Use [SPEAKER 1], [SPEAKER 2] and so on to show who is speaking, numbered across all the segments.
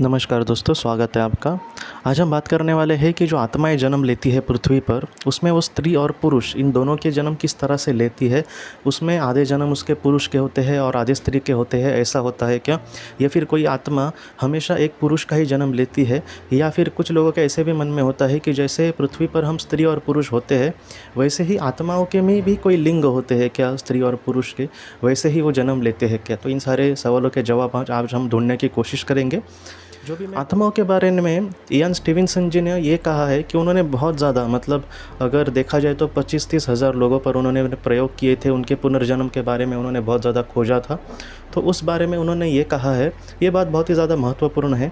[SPEAKER 1] नमस्कार दोस्तों, स्वागत है आपका। आज हम बात करने वाले हैं कि जो आत्माएं जन्म लेती है पृथ्वी पर, उसमें वो स्त्री और पुरुष इन दोनों के जन्म किस तरह से लेती है। उसमें आधे जन्म उसके पुरुष के होते हैं और आधे स्त्री के होते हैं, ऐसा होता है क्या? या फिर कोई आत्मा हमेशा एक पुरुष का ही जन्म लेती है? या फिर कुछ लोगों के ऐसे भी मन में होता है कि जैसे पृथ्वी पर हम स्त्री और पुरुष होते हैं, वैसे ही आत्माओं के में भी कोई लिंग होते हैं क्या, स्त्री और पुरुष के? वैसे ही वो जन्म लेते हैं क्या? तो इन सारे सवालों के जवाब आज हम ढूंढने की कोशिश करेंगे। जो भी आत्माओं के बारे में इयान स्टीवनसन जी ने ये कहा है कि उन्होंने बहुत ज़्यादा, मतलब अगर देखा जाए तो 25-30 हज़ार लोगों पर उन्होंने प्रयोग किए थे। उनके पुनर्जन्म के बारे में उन्होंने बहुत ज़्यादा खोजा था। तो उस बारे में उन्होंने ये कहा है, ये बात बहुत ही ज़्यादा महत्वपूर्ण है।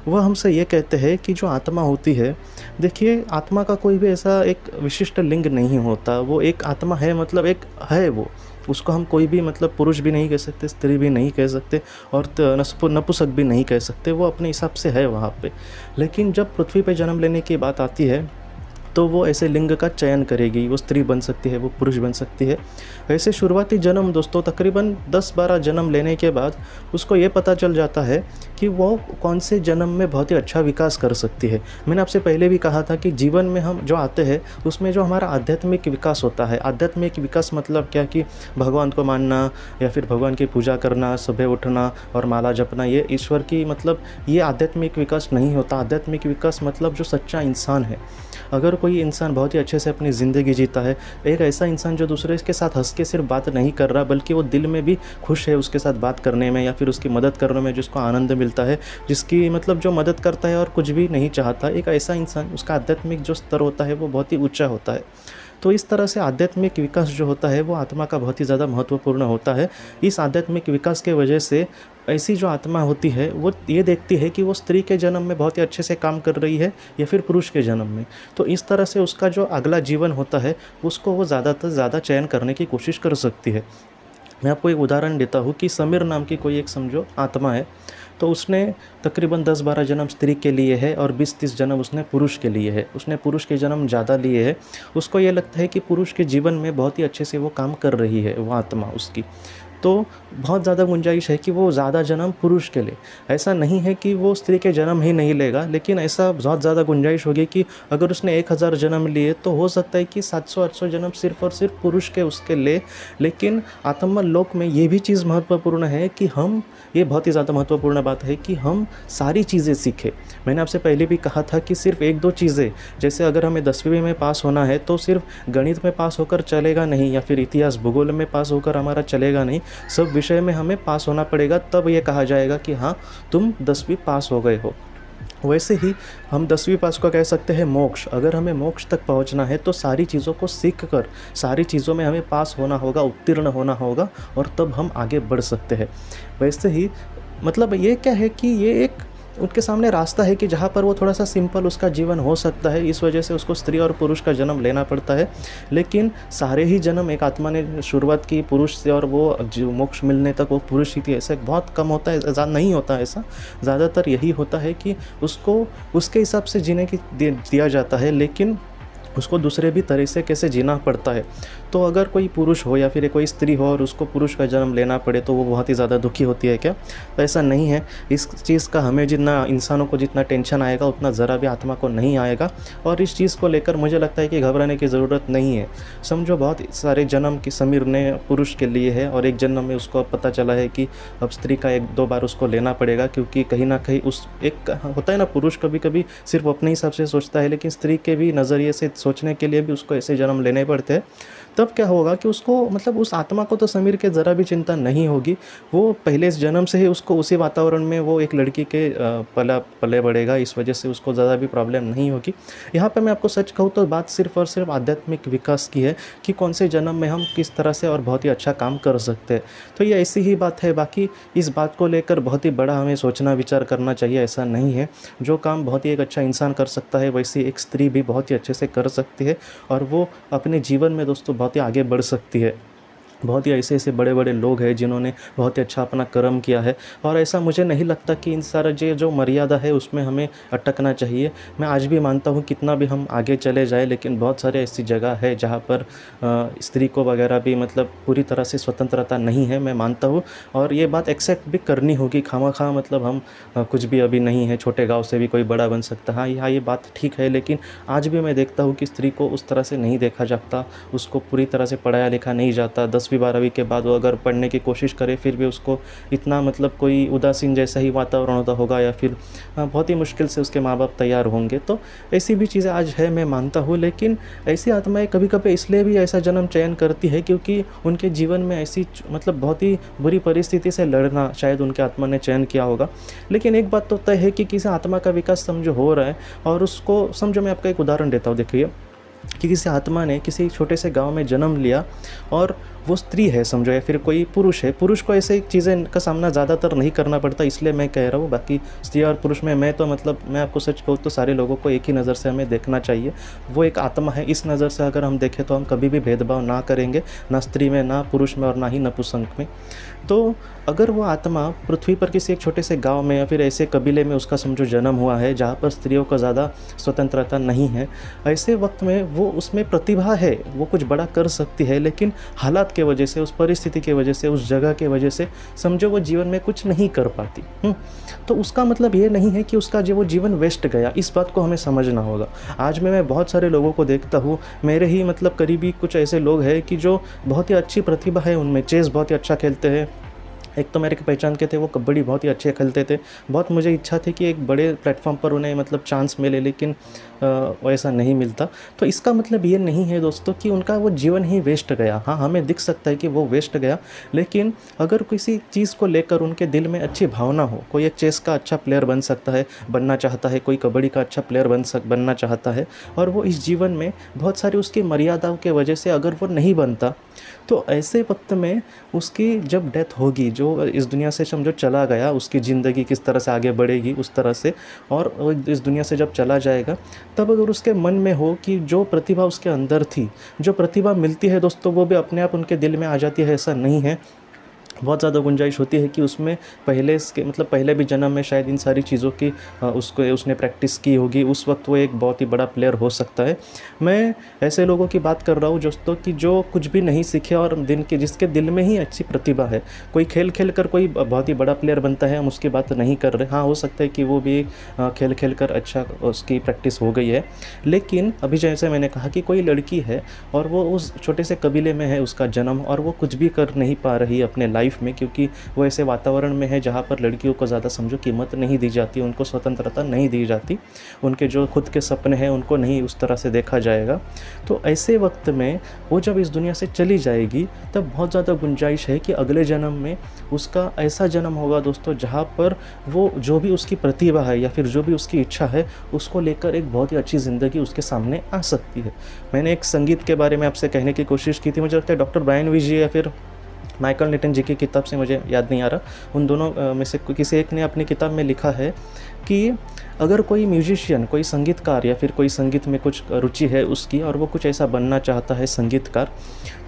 [SPEAKER 1] वह हमसे ये कहते हैं कि जो आत्मा होती है, देखिए आत्मा का कोई भी ऐसा एक विशिष्ट लिंग नहीं होता। वो एक आत्मा है, मतलब एक है वो। उसको हम कोई भी, मतलब पुरुष भी नहीं कह सकते, स्त्री भी नहीं कह सकते और नपुंसक भी नहीं कह सकते। वो अपने हिसाब से है वहाँ पे। लेकिन जब पृथ्वी पे जन्म लेने की बात आती है तो वो ऐसे लिंग का चयन करेगी। वो स्त्री बन सकती है, वो पुरुष बन सकती है। ऐसे शुरुआती जन्म दोस्तों तकरीबन 10-12 जन्म लेने के बाद उसको ये पता चल जाता है कि वो कौन से जन्म में बहुत ही अच्छा विकास कर सकती है। मैंने आपसे पहले भी कहा था कि जीवन में हम जो आते हैं उसमें जो हमारा आध्यात्मिक विकास होता है, आध्यात्मिक विकास मतलब क्या कि भगवान को मानना या फिर भगवान की पूजा करना, सुबह उठना और माला जपना, ये ईश्वर की, मतलब ये आध्यात्मिक विकास नहीं होता। आध्यात्मिक विकास मतलब जो सच्चा इंसान है। अगर कोई इंसान बहुत ही अच्छे से अपनी ज़िंदगी जीता है, एक ऐसा इंसान जो दूसरे के साथ हंस के सिर्फ बात नहीं कर रहा बल्कि वो दिल में भी खुश है उसके साथ बात करने में या फिर उसकी मदद करने में, जिसको आनंद मिलता है, जिसकी मतलब जो मदद करता है और कुछ भी नहीं चाहता, एक ऐसा इंसान, उसका आध्यात्मिक जो स्तर होता है वो बहुत ही ऊंचा होता है। तो इस तरह से आध्यात्मिक विकास जो होता है वो आत्मा का बहुत ही ज़्यादा महत्वपूर्ण होता है। इस आध्यात्मिक विकास के वजह से ऐसी जो आत्मा होती है वो ये देखती है कि वो स्त्री के जन्म में बहुत ही अच्छे से काम कर रही है या फिर पुरुष के जन्म में। तो इस तरह से उसका जो अगला जीवन होता है उसको वो ज़्यादातर ज़्यादा चयन करने की कोशिश कर सकती है। मैं आपको एक उदाहरण देता हूँ कि समीर नाम की कोई एक समझो आत्मा है। तो उसने तकरीबन 10-12 जन्म स्त्री के लिए है और 20-30 जन्म उसने पुरुष के लिए है। उसने पुरुष के जन्म ज़्यादा लिए है। उसको ये लगता है कि पुरुष के जीवन में बहुत ही अच्छे से वो काम कर रही है वो आत्मा उसकी। तो बहुत ज़्यादा गुंजाइश है कि वो ज़्यादा जन्म पुरुष के लिए। ऐसा नहीं है कि वो स्त्री के जन्म ही नहीं लेगा, लेकिन ऐसा बहुत ज़्यादा गुंजाइश होगी कि अगर उसने 1000 जन्म लिए तो हो सकता है कि 700-800 जन्म सिर्फ और सिर्फ पुरुष के उसके ले। लेकिन आत्मा लोक में ये भी चीज़ महत्वपूर्ण है कि हम, ये बहुत ही ज़्यादा महत्वपूर्ण बात है कि हम सारी चीज़ें सीखें। मैंने आपसे पहले भी कहा था कि सिर्फ 1-2 चीज़ें, जैसे अगर हमें 10वीं में पास होना है तो सिर्फ गणित में पास होकर चलेगा नहीं या फिर इतिहास भूगोल में पास होकर हमारा चलेगा नहीं। सब विषय में हमें पास होना पड़ेगा, तब ये कहा जाएगा कि हाँ तुम 10वीं पास हो गए हो। वैसे ही हम 10वीं पास को कह सकते हैं मोक्ष। अगर हमें मोक्ष तक पहुंचना है तो सारी चीज़ों को सीख कर, सारी चीज़ों में हमें पास होना होगा, उत्तीर्ण होना होगा और तब हम आगे बढ़ सकते हैं। वैसे ही मतलब ये क्या है कि ये एक उनके सामने रास्ता है कि जहाँ पर वो थोड़ा सा सिंपल उसका जीवन हो सकता है। इस वजह से उसको स्त्री और पुरुष का जन्म लेना पड़ता है। लेकिन सारे ही जन्म एक आत्मा ने शुरुआत की पुरुष से और वो जो मोक्ष मिलने तक वो पुरुष ही थी, ऐसा बहुत कम होता है, ज़्यादा नहीं होता ऐसा। ज़्यादातर यही होता है कि उसको उसके हिसाब से जीने की दिया जाता है, लेकिन उसको दूसरे भी तरह से कैसे जीना पड़ता है। तो अगर कोई पुरुष हो या फिर कोई स्त्री हो और उसको पुरुष का जन्म लेना पड़े तो वो बहुत ही ज़्यादा दुखी होती है क्या? तो ऐसा नहीं है। इस चीज़ का हमें जितना, इंसानों को जितना टेंशन आएगा उतना ज़रा भी आत्मा को नहीं आएगा। और इस चीज़ को लेकर मुझे लगता है कि घबराने की ज़रूरत नहीं है। समझो बहुत सारे जन्म की समीर ने पुरुष के लिए है और एक जन्म में उसको पता चला है कि अब स्त्री का 1-2 बार उसको लेना पड़ेगा, क्योंकि कहीं ना कहीं उस एक होता है ना, पुरुष कभी कभी सिर्फ अपने हिसाब से सोचता है, लेकिन स्त्री के भी नज़रिए से सोचने के लिए भी उसको ऐसे जन्म लेने पड़ते हैं। तब क्या होगा कि उसको, मतलब उस आत्मा को तो समीर के ज़रा भी चिंता नहीं होगी। वो पहले इस जन्म से ही उसको उसी वातावरण में वो एक लड़की के पले बढ़ेगा, इस वजह से उसको ज़्यादा भी प्रॉब्लम नहीं होगी। यहाँ पे मैं आपको सच कहूँ तो बात सिर्फ और सिर्फ आध्यात्मिक विकास की है कि कौन से जन्म में हम किस तरह से और बहुत ही अच्छा काम कर सकते हैं। तो ये ऐसी ही बात है। बाकी इस बात को लेकर बहुत ही बड़ा हमें सोचना विचार करना चाहिए, ऐसा नहीं है। जो काम बहुत ही एक अच्छा इंसान कर सकता है वैसे एक स्त्री भी बहुत ही अच्छे से कर सकती है और वो अपने जीवन में दोस्तों बहुत ही आगे बढ़ सकती है। बहुत ही ऐसे-ऐसे बड़े-बड़े लोग हैं जिन्होंने बहुत ही अच्छा अपना कर्म किया है, और ऐसा मुझे नहीं लगता कि इन सारा ये जो मर्यादा है उसमें हमें अटकना चाहिए। मैं आज भी मानता हूँ कितना भी हम आगे चले जाएँ, लेकिन बहुत सारे ऐसी जगह है जहाँ पर स्त्री को वगैरह भी मतलब पूरी तरह से स्वतंत्रता नहीं है, मैं मानता हूँ। और ये बात एक्सेप्ट भी करनी होगी, खामख़ा मतलब हम कुछ भी अभी नहीं है, छोटे गाँव से भी कोई बड़ा बन सकता है। हाँ, ये बात ठीक है, लेकिन आज भी मैं देखता हूँ कि स्त्री को उस तरह से नहीं देखा जाता, उसको पूरी तरह से पढ़ाया लिखा नहीं जाता। 10वीं 12वीं के बाद वो अगर पढ़ने की कोशिश करे फिर भी उसको इतना मतलब कोई उदासीन जैसा ही वातावरण होता होगा, या फिर बहुत ही मुश्किल से उसके माँ-बाप तैयार होंगे। तो ऐसी भी चीज़ें आज है, मैं मानता हूँ, लेकिन ऐसी आत्माएँ कभी-कभी इसलिए भी ऐसा जन्म चयन करती है क्योंकि उनके जीवन में ऐसी मतलब बहुत ही बुरी परिस्थिति से लड़ना शायद उनके आत्मा ने चयन किया होगा। लेकिन एक बात तो तय है कि किसी आत्मा का विकास समझो हो रहा है, और उसको समझो, मैं आपका एक उदाहरण देता हूँ। देखिए कि किसी आत्मा ने किसी छोटे से गांव में जन्म लिया, और वो स्त्री है समझो, या फिर कोई पुरुष है। पुरुष को ऐसे चीज़ें का सामना ज़्यादातर नहीं करना पड़ता, इसलिए मैं कह रहा हूँ। बाकी स्त्री और पुरुष में मैं तो मतलब मैं आपको सच कहूँ तो सारे लोगों को एक ही नज़र से हमें देखना चाहिए। वो एक आत्मा है, इस नज़र से अगर हम देखें तो हम कभी भी भेदभाव ना करेंगे, ना स्त्री में, ना पुरुष में, और ना ही नपुंसक में। तो अगर वो आत्मा पृथ्वी पर किसी एक छोटे से गाँव में या फिर ऐसे कबीले में उसका समझो जन्म हुआ है जहाँ पर स्त्रियों को ज़्यादा स्वतंत्रता नहीं है, ऐसे वक्त में वो उसमें प्रतिभा है, वो कुछ बड़ा कर सकती है, लेकिन हालात के वजह से, उस परिस्थिति की वजह से, उस जगह के वजह से समझो वो जीवन में कुछ नहीं कर पाती। तो उसका मतलब ये नहीं है कि उसका जो वो जीवन वेस्ट गया, इस बात को हमें समझना होगा। आज मैं बहुत सारे लोगों को देखता हूँ, मेरे ही मतलब करीबी कुछ ऐसे लोग हैं कि जो बहुत ही अच्छी प्रतिभा है उनमें, चेस बहुत ही अच्छा खेलते हैं। एक तो मेरे के पहचान के थे, वो कबड्डी बहुत ही अच्छे खेलते थे। बहुत मुझे इच्छा थी कि एक बड़े प्लेटफॉर्म पर उन्हें मतलब चांस मिले, लेकिन वैसा नहीं मिलता। तो इसका मतलब ये नहीं है दोस्तों कि उनका वो जीवन ही वेस्ट गया। हाँ, हमें दिख सकता है कि वो वेस्ट गया, लेकिन अगर किसी चीज़ को लेकर उनके दिल में अच्छी भावना हो, कोई एक चेस का अच्छा प्लेयर बन सकता है, बनना चाहता है, कोई कबड्डी का अच्छा प्लेयर बनना चाहता है, और वो इस जीवन में बहुत सारी उसकी मर्यादाओं के वजह से अगर वो नहीं बनता, तो ऐसे वक्त में उसकी जब डेथ होगी, जो इस दुनिया से समझो चला गया, उसकी ज़िंदगी किस तरह से आगे बढ़ेगी उस तरह से, और वो इस दुनिया से जब चला जाएगा, तब अगर उसके मन में हो कि जो प्रतिभा उसके अंदर थी, जो प्रतिभा मिलती है दोस्तों, वो भी अपने आप उनके दिल में आ जाती है, ऐसा नहीं है। बहुत ज़्यादा गुंजाइश होती है कि उसमें पहले इसके मतलब पहले भी जन्म में शायद इन सारी चीज़ों की उसने प्रैक्टिस की होगी, उस वक्त वो एक बहुत ही बड़ा प्लेयर हो सकता है। मैं ऐसे लोगों की बात कर रहा हूँ दोस्तों कि जो कुछ भी नहीं सीखे और जिसके दिल में ही अच्छी प्रतिभा है। कोई खेल खेल कर कोई बहुत ही बड़ा प्लेयर बनता है, हम उसकी बात नहीं कर रहे। हाँ, हो सकता है कि वो भी खेल खेल कर अच्छा उसकी प्रैक्टिस हो गई है, लेकिन अभी जैसे मैंने कहा कि कोई लड़की है और वो उस छोटे से कबीले में है उसका जन्म, और वो कुछ भी कर नहीं पा रही अपने लाइफ में, क्योंकि वो ऐसे वातावरण में है जहाँ पर लड़कियों को ज़्यादा समझो कीमत नहीं दी जाती, उनको स्वतंत्रता नहीं दी जाती, उनके जो खुद के सपने हैं उनको नहीं उस तरह से देखा जाएगा। तो ऐसे वक्त में वो जब इस दुनिया से चली जाएगी, तब बहुत ज़्यादा गुंजाइश है कि अगले जन्म में उसका ऐसा जन्म होगा दोस्तों जहाँ पर वो जो भी उसकी प्रतिभा है या फिर जो भी उसकी इच्छा है, उसको लेकर एक बहुत ही अच्छी ज़िंदगी उसके सामने आ सकती है। मैंने एक संगीत के बारे में आपसे कहने की कोशिश की थी, मुझे लगता है डॉक्टर ब्रायन विजी या फिर माइकल निटिन जी की किताब से, मुझे याद नहीं आ रहा, उन दोनों में से किसी एक ने अपनी किताब में लिखा है कि अगर कोई म्यूजिशियन, कोई संगीतकार या फिर कोई संगीत में कुछ रुचि है उसकी और वो कुछ ऐसा बनना चाहता है संगीतकार,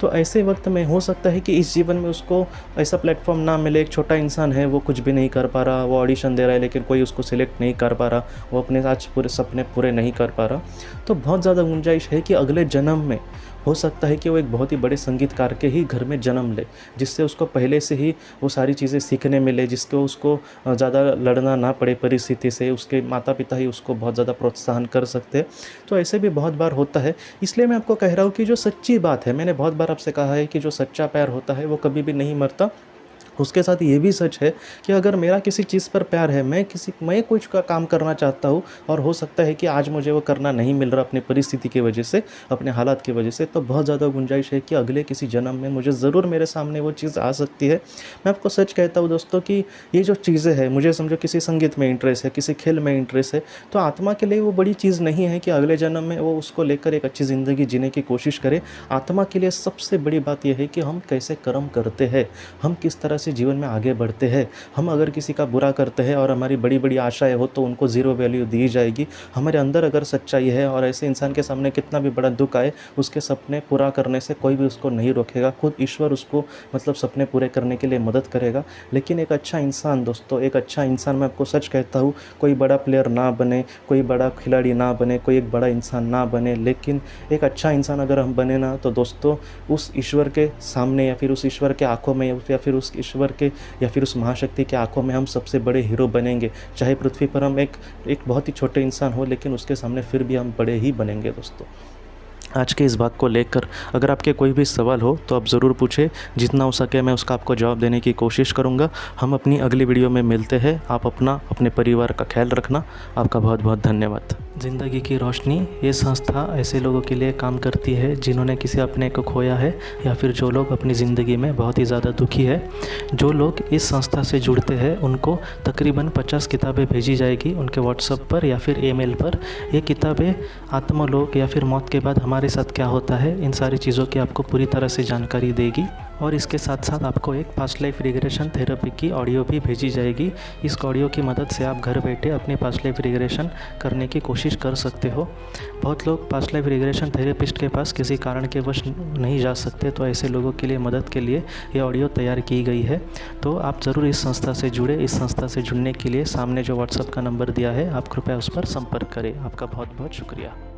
[SPEAKER 1] तो ऐसे वक्त में हो सकता है कि इस जीवन में उसको ऐसा प्लेटफॉर्म ना मिले। एक छोटा इंसान है, वो कुछ भी नहीं कर पा रहा, वो ऑडिशन दे रहा है लेकिन कोई उसको सिलेक्ट नहीं कर पा रहा, वो अपने आज पूरे सपने पूरे नहीं कर पा रहा, तो बहुत ज़्यादा गुंजाइश है कि अगले जन्म में हो सकता है कि वो एक बहुत ही बड़े संगीतकार के ही घर में जन्म ले, जिससे उसको पहले से ही वो सारी चीज़ें सीखने मिले, जिसको उसको ज़्यादा लड़ना ना पड़े परिस्थिति से, उसके माता पिता ही उसको बहुत ज़्यादा प्रोत्साहन कर सकते हैं। तो ऐसे भी बहुत बार होता है। इसलिए मैं आपको कह रहा हूँ कि जो सच्ची बात है, मैंने बहुत बार आपसे कहा है कि जो सच्चा प्यार होता है वो कभी भी नहीं मरता। उसके साथ ये भी सच है कि अगर मेरा किसी चीज़ पर प्यार है, मैं कुछ का काम करना चाहता हूँ और हो सकता है कि आज मुझे वो करना नहीं मिल रहा अपनी परिस्थिति की वजह से, अपने हालात की वजह से, तो बहुत ज़्यादा गुंजाइश है कि अगले किसी जन्म में मुझे ज़रूर मेरे सामने वो चीज़ आ सकती है। मैं आपको सच कहता हूँ दोस्तों कि ये जो चीज़ें हैं, मुझे समझो किसी संगीत में इंटरेस्ट है, किसी खेल में इंटरेस्ट है, तो आत्मा के लिए वो बड़ी चीज़ नहीं है कि अगले जन्म में वो उसको लेकर एक अच्छी ज़िंदगी जीने की कोशिश करे। आत्मा के लिए सबसे बड़ी बात यह है कि हम कैसे कर्म करते हैं, हम किस तरह से से जीवन में आगे बढ़ते हैं। हम अगर किसी का बुरा करते हैं और हमारी बड़ी बड़ी आशाएं हो तो उनको ज़ीरो वैल्यू दी जाएगी। हमारे अंदर अगर सच्चाई है और ऐसे इंसान के सामने कितना भी बड़ा दुख आए, उसके सपने पूरा करने से कोई भी उसको नहीं रोकेगा। खुद ईश्वर उसको मतलब सपने पूरे करने के लिए मदद करेगा। लेकिन एक अच्छा इंसान दोस्तों, एक अच्छा इंसान, मैं आपको सच कहता हूँ, कोई बड़ा प्लेयर ना बने, कोई बड़ा खिलाड़ी ना बने, कोई एक बड़ा इंसान ना बने, लेकिन एक अच्छा इंसान अगर हम बने ना तो दोस्तों उस ईश्वर के सामने या फिर उस ईश्वर के आंखों में या फिर उस ईश्वर के या फिर उस महाशक्ति के आंखों में हम सबसे बड़े हीरो बनेंगे। चाहे पृथ्वी पर हम एक बहुत ही छोटे इंसान हो, लेकिन उसके सामने फिर भी हम बड़े ही बनेंगे दोस्तों। आज के इस बात को लेकर अगर आपके कोई भी सवाल हो तो आप ज़रूर पूछें, जितना हो सके मैं उसका आपको जवाब देने की कोशिश करूँगा। हम अपनी अगली वीडियो में मिलते हैं। आप अपना अपने परिवार का ख्याल रखना। आपका बहुत बहुत धन्यवाद। ज़िंदगी की रोशनी ये संस्था ऐसे लोगों के लिए काम करती है जिन्होंने किसी अपने को खोया है या फिर जो लोग अपनी ज़िंदगी में बहुत ही ज़्यादा दुखी है। जो लोग इस संस्था से जुड़ते हैं उनको तकरीबन 50 किताबें भेजी जाएगी उनके व्हाट्सएप पर या फिर ईमेल पर। ये किताबें आत्मलोक या फिर मौत के बाद हमारे साथ क्या होता है, इन सारी चीज़ों की आपको पूरी तरह से जानकारी देगी। और इसके साथ साथ आपको एक पास्ट लाइफ रिग्रेशन थेरेपी की ऑडियो भी भेजी जाएगी। इस ऑडियो की मदद से आप घर बैठे अपनी पास्ट लाइफ रिग्रेशन करने की कोशिश कर सकते हो। बहुत लोग पास्ट लाइफ रिग्रेशन थेरेपिस्ट के पास किसी कारण के वश नहीं जा सकते, तो ऐसे लोगों के लिए मदद के लिए ये ऑडियो तैयार की गई है। तो आप ज़रूर इस संस्था से जुड़े। इस संस्था से जुड़ने के लिए सामने जो व्हाट्सएप का नंबर दिया है आप कृपया उस पर संपर्क करें। आपका बहुत बहुत शुक्रिया।